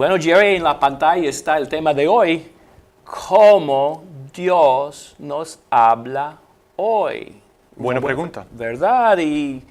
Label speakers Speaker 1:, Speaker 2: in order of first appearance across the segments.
Speaker 1: Bueno, Jerry, en la pantalla está el tema de hoy, cómo Dios nos habla hoy.
Speaker 2: Buena pregunta.
Speaker 1: ¿Verdad? Y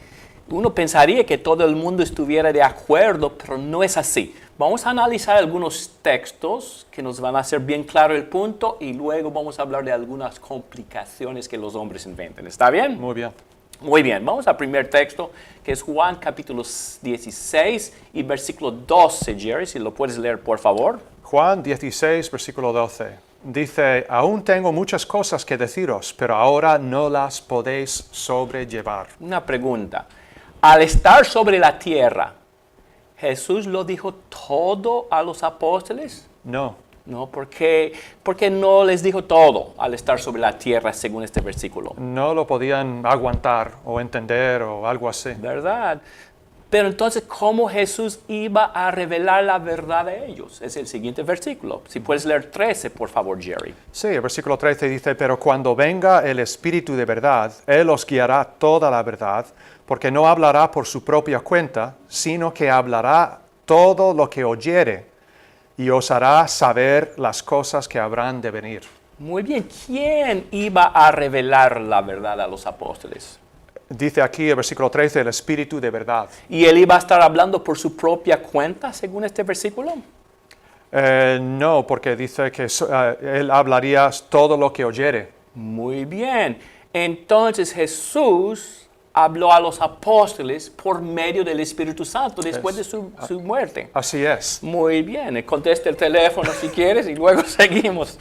Speaker 1: uno pensaría que todo el mundo estuviera de acuerdo, pero no es así. Vamos a analizar algunos textos que nos van a hacer bien claro el punto y luego vamos a hablar de algunas complicaciones que los hombres inventan. ¿Está bien?
Speaker 2: Muy bien.
Speaker 1: Muy bien, vamos al primer texto, que es Juan capítulo 16 y versículo 12, Jerry, si lo puedes leer, por favor.
Speaker 2: Juan 16, versículo 12. Dice, aún tengo muchas cosas que deciros, pero ahora no las podéis sobrellevar.
Speaker 1: Una pregunta. Al estar sobre la tierra, ¿Jesús lo dijo todo a los apóstoles?
Speaker 2: No.
Speaker 1: No, porque no les dijo todo al estar sobre la tierra, según este versículo.
Speaker 2: No lo podían aguantar o entender o algo así.
Speaker 1: ¿Verdad? Pero entonces, ¿cómo Jesús iba a revelar la verdad a ellos? Es el siguiente versículo. Si puedes leer 13, por favor, Jerry.
Speaker 2: Sí, el versículo 13 dice, pero cuando venga el Espíritu de verdad, Él os guiará toda la verdad, porque no hablará por su propia cuenta, sino que hablará todo lo que oyere, y os hará saber las cosas que habrán de venir.
Speaker 1: Muy bien. ¿Quién iba a revelar la verdad a los apóstoles?
Speaker 2: Dice aquí el versículo 13, el Espíritu de verdad.
Speaker 1: ¿Y él iba a estar hablando por su propia cuenta, según este versículo?
Speaker 2: No, porque dice que Él hablaría todo lo que oyere.
Speaker 1: Muy bien. Entonces Jesús habló a los apóstoles por medio del Espíritu Santo después de su muerte.
Speaker 2: Así es.
Speaker 1: Muy bien. Conteste el teléfono si quieres y luego seguimos.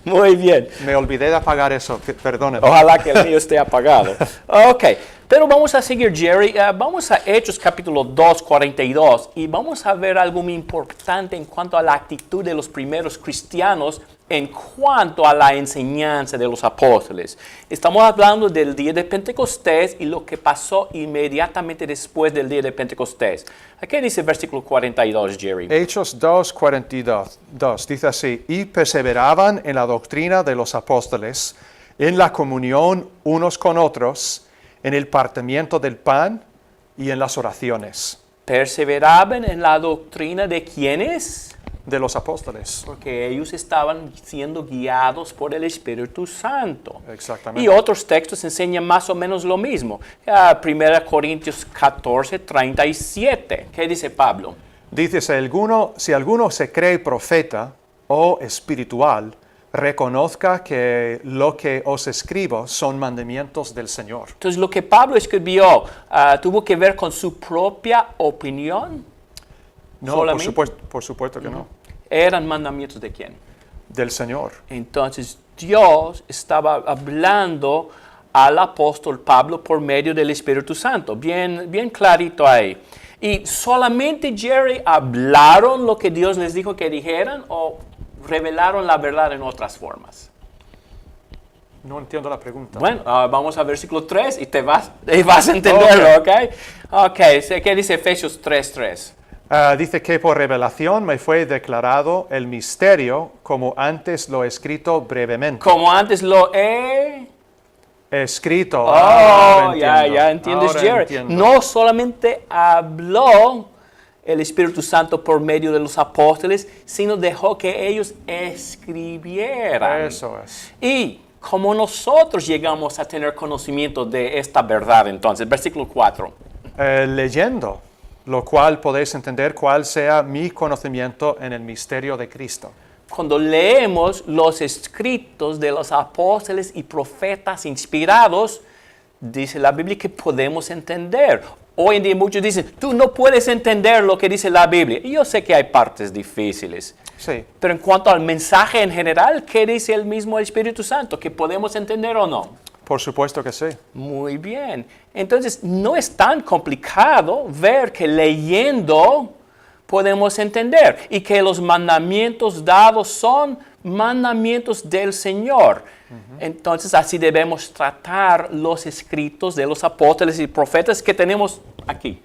Speaker 1: Muy bien.
Speaker 2: Me olvidé de apagar eso, perdóneme.
Speaker 1: Ojalá que el mío esté apagado. Ok, pero vamos a seguir, Jerry. Vamos a Hechos capítulo 2, 42 y vamos a ver algo muy importante en cuanto a la actitud de los primeros cristianos en cuanto a la enseñanza de los apóstoles. Estamos hablando del día de Pentecostés y lo que pasó inmediatamente después del día de Pentecostés. ¿Qué dice el versículo 42, Jerry?
Speaker 2: Hechos 2, 42, dice así, y perseveraban en la doctrina de los apóstoles, en la comunión unos con otros, en el partimiento del pan y en las oraciones.
Speaker 1: ¿Perseveraban en la doctrina de quiénes?
Speaker 2: De los apóstoles.
Speaker 1: Porque ellos estaban siendo guiados por el Espíritu Santo.
Speaker 2: Exactamente.
Speaker 1: Y otros textos enseñan más o menos lo mismo. 1 Corintios 14, 37. ¿Qué dice Pablo?
Speaker 2: Dice, si alguno se cree profeta o espiritual, reconozca que lo que os escribo son mandamientos del Señor.
Speaker 1: Entonces, lo que Pablo escribió, ¿tuvo que ver con su propia opinión?
Speaker 2: No, por supuesto que no.
Speaker 1: ¿Eran mandamientos de quién?
Speaker 2: Del Señor.
Speaker 1: Entonces, Dios estaba hablando al apóstol Pablo por medio del Espíritu Santo. Bien clarito ahí. ¿Y solamente, Jerry, hablaron lo que Dios les dijo que dijeran o revelaron la verdad en otras formas?
Speaker 2: No entiendo la pregunta.
Speaker 1: Bueno, vamos al versículo 3 y vas a entenderlo, ¿ok? Ok, ¿qué dice Efesios 3:3?
Speaker 2: Dice que por revelación me fue declarado el misterio, como antes lo he escrito brevemente.
Speaker 1: Como antes lo he
Speaker 2: escrito.
Speaker 1: Ya entiendes, Jerry.
Speaker 2: Entiendo.
Speaker 1: No solamente habló el Espíritu Santo por medio de los apóstoles, sino dejó que ellos escribieran.
Speaker 2: Eso es.
Speaker 1: Y como nosotros llegamos a tener conocimiento de esta verdad, entonces, versículo 4.
Speaker 2: Leyendo, lo cual podéis entender cuál sea mi conocimiento en el misterio de Cristo.
Speaker 1: Cuando leemos los escritos de los apóstoles y profetas inspirados, dice la Biblia que podemos entender. Hoy en día muchos dicen, tú no puedes entender lo que dice la Biblia. Y yo sé que hay partes difíciles.
Speaker 2: Sí.
Speaker 1: Pero en cuanto al mensaje en general, ¿qué dice el mismo Espíritu Santo? ¿Que podemos entender o no?
Speaker 2: Por supuesto que sí.
Speaker 1: Muy bien. Entonces, no es tan complicado ver que leyendo podemos entender y que los mandamientos dados son mandamientos del Señor. Entonces, así debemos tratar los escritos de los apóstoles y profetas que tenemos aquí,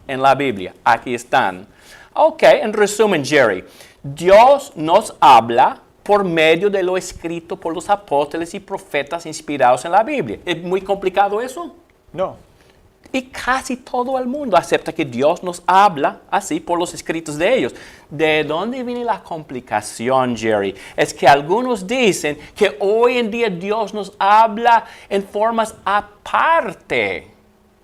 Speaker 1: en la Biblia. Aquí están. Ok, en resumen, Jerry, Dios nos habla por medio de lo escrito por los apóstoles y profetas inspirados en la Biblia. ¿Es muy complicado eso?
Speaker 2: No.
Speaker 1: Y casi todo el mundo acepta que Dios nos habla así por los escritos de ellos. ¿De dónde viene la complicación, Jerry? Es que algunos dicen que hoy en día Dios nos habla en formas aparte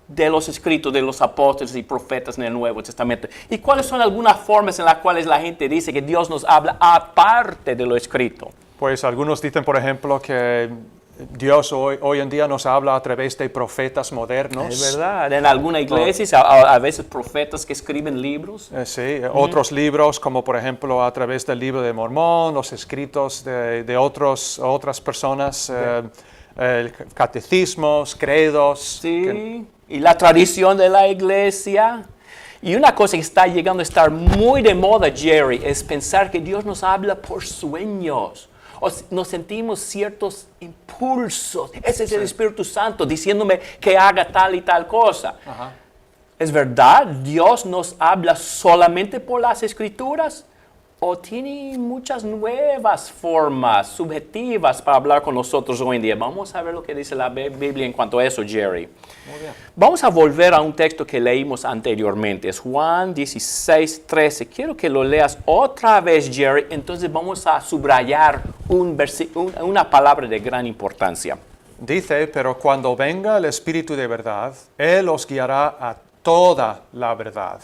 Speaker 1: de los escritos de los apóstoles y profetas en el Nuevo Testamento. ¿Y cuáles son algunas formas en las cuales la gente dice que Dios nos habla aparte de lo escrito?
Speaker 2: Pues algunos dicen, por ejemplo, que Dios hoy en día nos habla a través de profetas modernos.
Speaker 1: Es verdad. En algunas iglesias, a veces profetas que escriben libros.
Speaker 2: Sí, otros libros, como por ejemplo a través del libro de Mormón, los escritos de otras personas, catecismos, credos.
Speaker 1: Sí, y la tradición de la iglesia. Y una cosa que está llegando a estar muy de moda, Jerry, es pensar que Dios nos habla por sueños. O nos sentimos ciertos impulsos. Ese es el Espíritu Santo diciéndome que haga tal y tal cosa.
Speaker 2: Ajá.
Speaker 1: ¿Es verdad? ¿Dios nos habla solamente por las Escrituras? ¿O tiene muchas nuevas formas subjetivas para hablar con nosotros hoy en día? Vamos a ver lo que dice la Biblia en cuanto a eso, Jerry.
Speaker 2: Muy bien.
Speaker 1: Vamos a volver a un texto que leímos anteriormente. Es Juan 16, 13. Quiero que lo leas otra vez, Jerry. Entonces vamos a subrayar una palabra de gran importancia.
Speaker 2: Dice, pero cuando venga el Espíritu de verdad, Él os guiará a toda la verdad.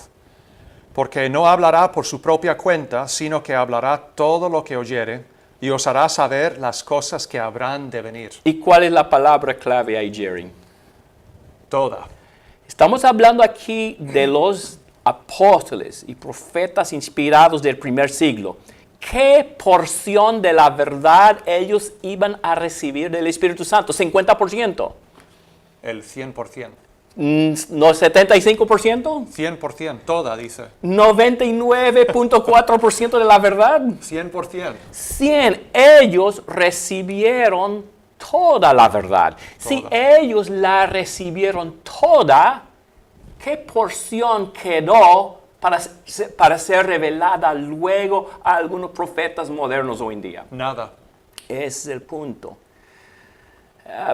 Speaker 2: Porque no hablará por su propia cuenta, sino que hablará todo lo que oyere y os hará saber las cosas que habrán de venir.
Speaker 1: ¿Y cuál es la palabra clave ahí, Jerry?
Speaker 2: Toda.
Speaker 1: Estamos hablando aquí de los apóstoles y profetas inspirados del primer siglo. ¿Qué porción de la verdad ellos iban a recibir del Espíritu Santo? ¿50%?
Speaker 2: El 100%.
Speaker 1: ¿No 75%?
Speaker 2: 100%, toda, dice.
Speaker 1: ¿99.4% de la verdad?
Speaker 2: 100%.
Speaker 1: 100. Ellos recibieron toda la verdad. Si ellos la recibieron toda, ¿qué porción quedó para ser revelada luego a algunos profetas modernos hoy en día?
Speaker 2: Nada.
Speaker 1: Ese es el punto.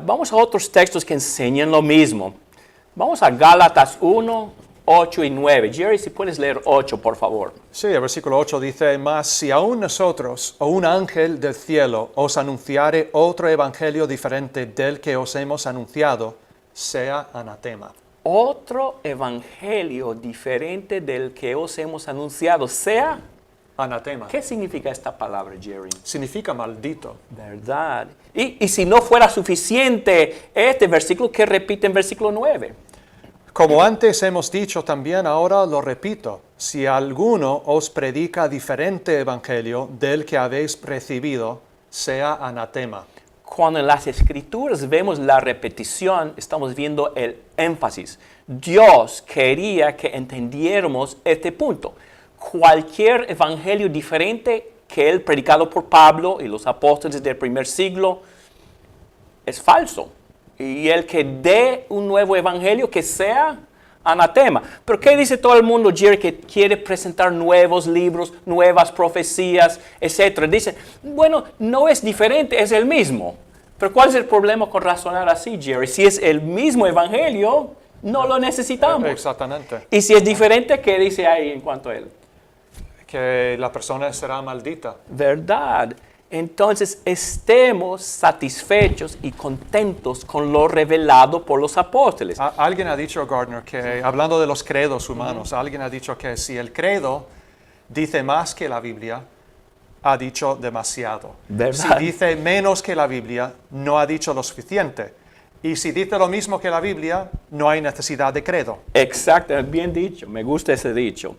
Speaker 1: Vamos a otros textos que enseñan lo mismo. Vamos a Gálatas 1, 8 y 9. Jerry, si puedes leer 8, por favor.
Speaker 2: Sí, el versículo 8 dice, mas si aún nosotros o un ángel del cielo os anunciare otro evangelio diferente del que os hemos anunciado, sea anatema.
Speaker 1: Otro evangelio diferente del que os hemos anunciado, sea...
Speaker 2: Anatema.
Speaker 1: ¿Qué significa esta palabra, Jerry?
Speaker 2: Significa maldito.
Speaker 1: ¿Verdad? Y si no fuera suficiente este versículo, ¿qué repite en versículo 9?
Speaker 2: Como antes hemos dicho también, ahora lo repito, si alguno os predica diferente evangelio del que habéis recibido, sea anatema.
Speaker 1: Cuando en las Escrituras vemos la repetición, estamos viendo el énfasis. Dios quería que entendiéramos este punto. Cualquier evangelio diferente que el predicado por Pablo y los apóstoles del primer siglo es falso. Y el que dé un nuevo evangelio que sea anatema. ¿Pero qué dice todo el mundo, Jerry, que quiere presentar nuevos libros, nuevas profecías, etcétera? Dice, bueno, no es diferente, es el mismo. Pero ¿cuál es el problema con razonar así, Jerry? Si es el mismo evangelio, no lo necesitamos.
Speaker 2: Exactamente.
Speaker 1: Y si es diferente, ¿qué dice ahí en cuanto a él?
Speaker 2: Que la persona será maldita.
Speaker 1: ¿Verdad? Entonces, estemos satisfechos y contentos con lo revelado por los apóstoles.
Speaker 2: Alguien ha dicho, Gardner, que hablando de los credos humanos, alguien ha dicho que si el credo dice más que la Biblia, ha dicho demasiado.
Speaker 1: ¿Verdad?
Speaker 2: Si dice menos que la Biblia, no ha dicho lo suficiente. Y si dice lo mismo que la Biblia, no hay necesidad de credo.
Speaker 1: Exacto, bien dicho, me gusta ese dicho.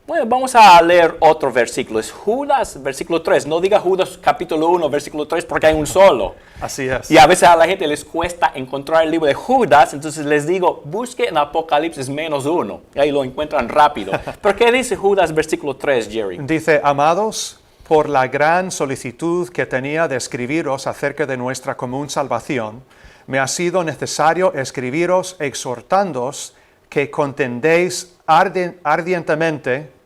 Speaker 1: Bueno, vamos a leer otro versículo. Es Judas, versículo 3. No diga Judas capítulo 1, versículo 3, porque hay un solo.
Speaker 2: Así es.
Speaker 1: Y a veces a la gente les cuesta encontrar el libro de Judas, entonces les digo, busque en Apocalipsis -1. Y ahí lo encuentran rápido. ¿Pero qué dice Judas, versículo 3, Jerry?
Speaker 2: Dice, amados, por la gran solicitud que tenía de escribiros acerca de nuestra común salvación, me ha sido necesario escribiros exhortándoos que contendéis ardientemente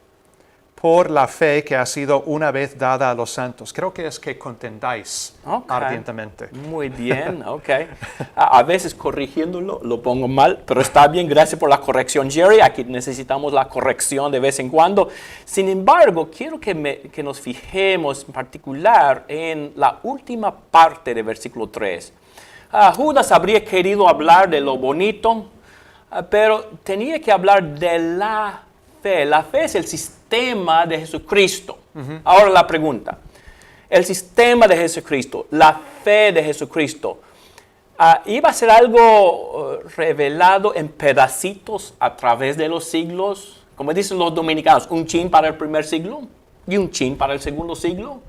Speaker 2: por la fe que ha sido una vez dada a los santos. Creo que es que contendáis ardientemente.
Speaker 1: Muy bien, ok. A veces corrigiéndolo lo pongo mal, pero está bien, gracias por la corrección, Jerry. Aquí necesitamos la corrección de vez en cuando. Sin embargo, quiero que nos fijemos en particular en la última parte del versículo 3. Judas habría querido hablar de lo bonito, pero tenía que hablar de la fe. La fe es el sistema de Jesucristo. Ahora la pregunta. El sistema de Jesucristo, la fe de Jesucristo, ¿iba a ser algo revelado en pedacitos a través de los siglos? Como dicen los dominicanos, un chin para el primer siglo y un chin para el segundo siglo.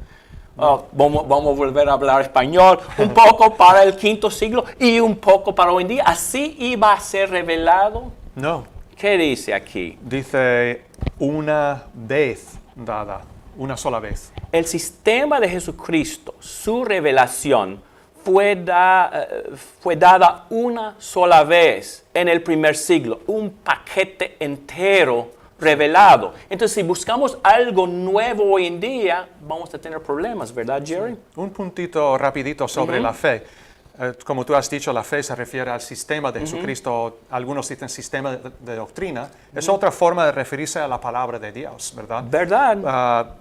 Speaker 1: Vamos a volver a hablar español, un poco para el quinto siglo y un poco para hoy en día. ¿Así iba a ser revelado?
Speaker 2: No.
Speaker 1: ¿Qué dice aquí?
Speaker 2: Dice una vez dada, una sola vez.
Speaker 1: El sistema de Jesucristo, su revelación, fue dada una sola vez en el primer siglo, un paquete entero revelado. Entonces, si buscamos algo nuevo hoy en día, vamos a tener problemas, ¿verdad, Jerry?
Speaker 2: Un puntito rapidito sobre la fe. Como tú has dicho, la fe se refiere al sistema de Jesucristo. Algunos dicen sistema de doctrina. Es otra forma de referirse a la palabra de Dios, ¿verdad?
Speaker 1: ¿Verdad?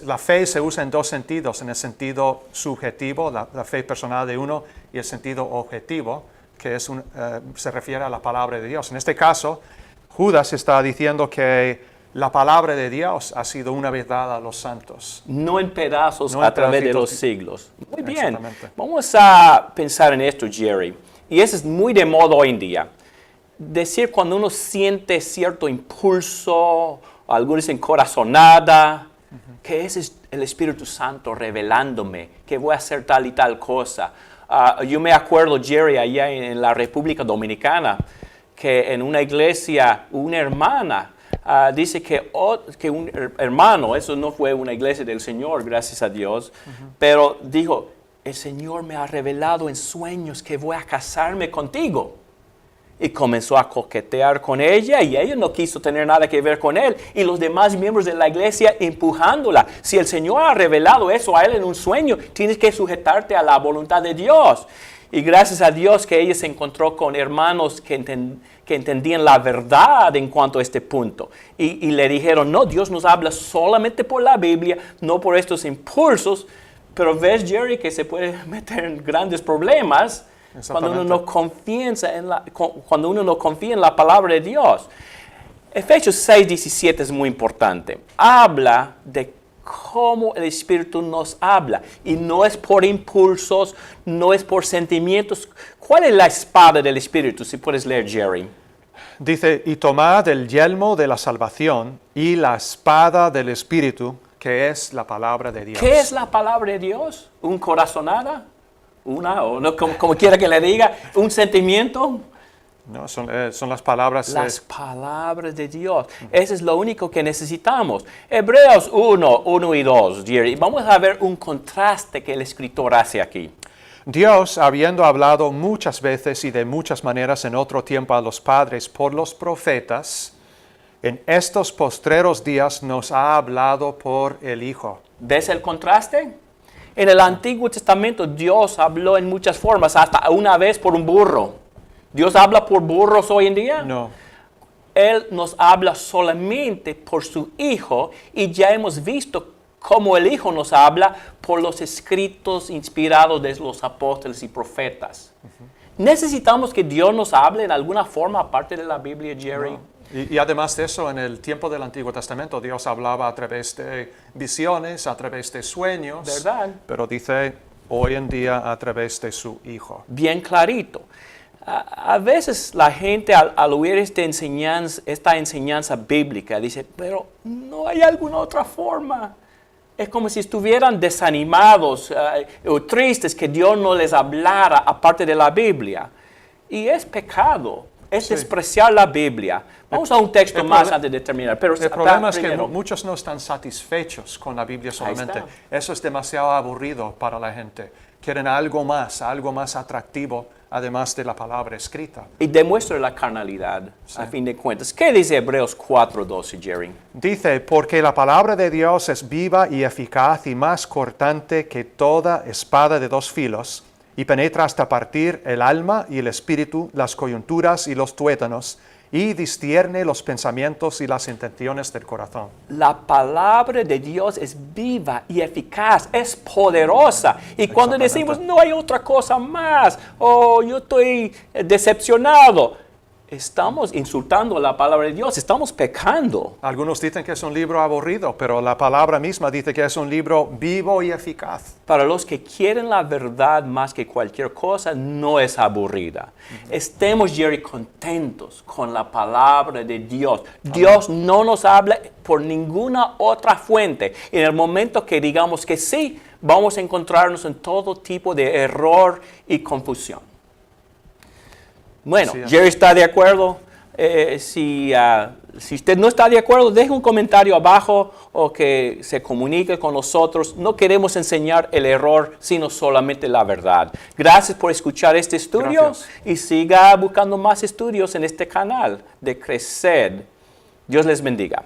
Speaker 2: La fe se usa en dos sentidos. En el sentido subjetivo, la fe personal de uno, y el sentido objetivo, que se refiere a la palabra de Dios. En este caso, Judas está diciendo que la palabra de Dios ha sido una vez dada a los santos.
Speaker 1: No en pedazos a través de los siglos. Muy bien. Vamos a pensar en esto, Jerry. Y eso es muy de moda hoy en día. Decir cuando uno siente cierto impulso, algunos dicen corazonada, que ese es el Espíritu Santo revelándome que voy a hacer tal y tal cosa. Yo me acuerdo, Jerry, allá en la República Dominicana, que en una iglesia, una hermana dice que un hermano, eso no fue una iglesia del Señor, gracias a Dios, pero dijo, el Señor me ha revelado en sueños que voy a casarme contigo. Y comenzó a coquetear con ella y ella no quiso tener nada que ver con él. Y los demás miembros de la iglesia empujándola. Si el Señor ha revelado eso a él en un sueño, tienes que sujetarte a la voluntad de Dios. Y gracias a Dios que ella se encontró con hermanos que entendían la verdad en cuanto a este punto. Y le dijeron, no, Dios nos habla solamente por la Biblia, no por estos impulsos. Pero ves, Jerry, que se puede meter en grandes problemas cuando uno no confía en la palabra de Dios. Efesios 6:17 es muy importante. Habla de cómo el Espíritu nos habla. Y no es por impulsos, no es por sentimientos. ¿Cuál es la espada del Espíritu? Si puedes leer, Jerry.
Speaker 2: Dice, y tomad el yelmo de la salvación y la espada del Espíritu, que es la palabra de Dios.
Speaker 1: ¿Qué es la palabra de Dios? ¿Un corazonada? ¿Una? O no, como quiera que le diga, ¿un sentimiento?
Speaker 2: No, son las palabras.
Speaker 1: Las palabras de Dios. Eso es lo único que necesitamos. Hebreos 1 y 2, Jerry. Vamos a ver un contraste que el escritor hace aquí.
Speaker 2: Dios, habiendo hablado muchas veces y de muchas maneras en otro tiempo a los padres por los profetas, en estos postreros días nos ha hablado por el Hijo.
Speaker 1: ¿Ves el contraste? En el Antiguo Testamento Dios habló en muchas formas, hasta una vez por un burro. ¿Dios habla por burros hoy en día?
Speaker 2: No.
Speaker 1: Él nos habla solamente por su Hijo y ya hemos visto cómo el Hijo nos habla por los escritos inspirados de los apóstoles y profetas. ¿Necesitamos que Dios nos hable en alguna forma aparte de la Biblia, Jerry?
Speaker 2: No. Y además de eso, en el tiempo del Antiguo Testamento, Dios hablaba a través de visiones, a través de sueños.
Speaker 1: ¿Verdad?
Speaker 2: Pero dice, hoy en día, a través de su Hijo.
Speaker 1: Bien clarito. A veces la gente al oír esta enseñanza bíblica dice, pero no hay alguna otra forma. Es como si estuvieran desanimados o tristes que Dios no les hablara aparte de la Biblia. Y es pecado. Es despreciar la Biblia. Vamos a un texto más antes de terminar. Pero
Speaker 2: el problema es que muchos no están satisfechos con la Biblia solamente. Eso es demasiado aburrido para la gente. Quieren algo más atractivo además de la palabra escrita.
Speaker 1: Y demuestra la carnalidad, a fin de cuentas. ¿Qué dice Hebreos 4:12, Jerry?
Speaker 2: Dice, porque la palabra de Dios es viva y eficaz y más cortante que toda espada de dos filos, y penetra hasta partir el alma y el espíritu, las coyunturas y los tuétanos, y discierne los pensamientos y las intenciones del corazón.
Speaker 1: La palabra de Dios es viva y eficaz, es poderosa. Y cuando decimos, no hay otra cosa más, o yo estoy decepcionado, estamos insultando la palabra de Dios, estamos pecando.
Speaker 2: Algunos dicen que es un libro aburrido, pero la palabra misma dice que es un libro vivo y eficaz.
Speaker 1: Para los que quieren la verdad más que cualquier cosa, no es aburrida. Estemos, Jerry, contentos con la palabra de Dios. Dios no nos habla por ninguna otra fuente. En el momento que digamos que sí, vamos a encontrarnos en todo tipo de error y confusión. Bueno, Jerry está de acuerdo. Si usted no está de acuerdo, deje un comentario abajo o que se comunique con nosotros. No queremos enseñar el error, sino solamente la verdad. Gracias por escuchar este estudio.
Speaker 2: Gracias.
Speaker 1: Y siga buscando más estudios en este canal de Crecer. Dios les bendiga.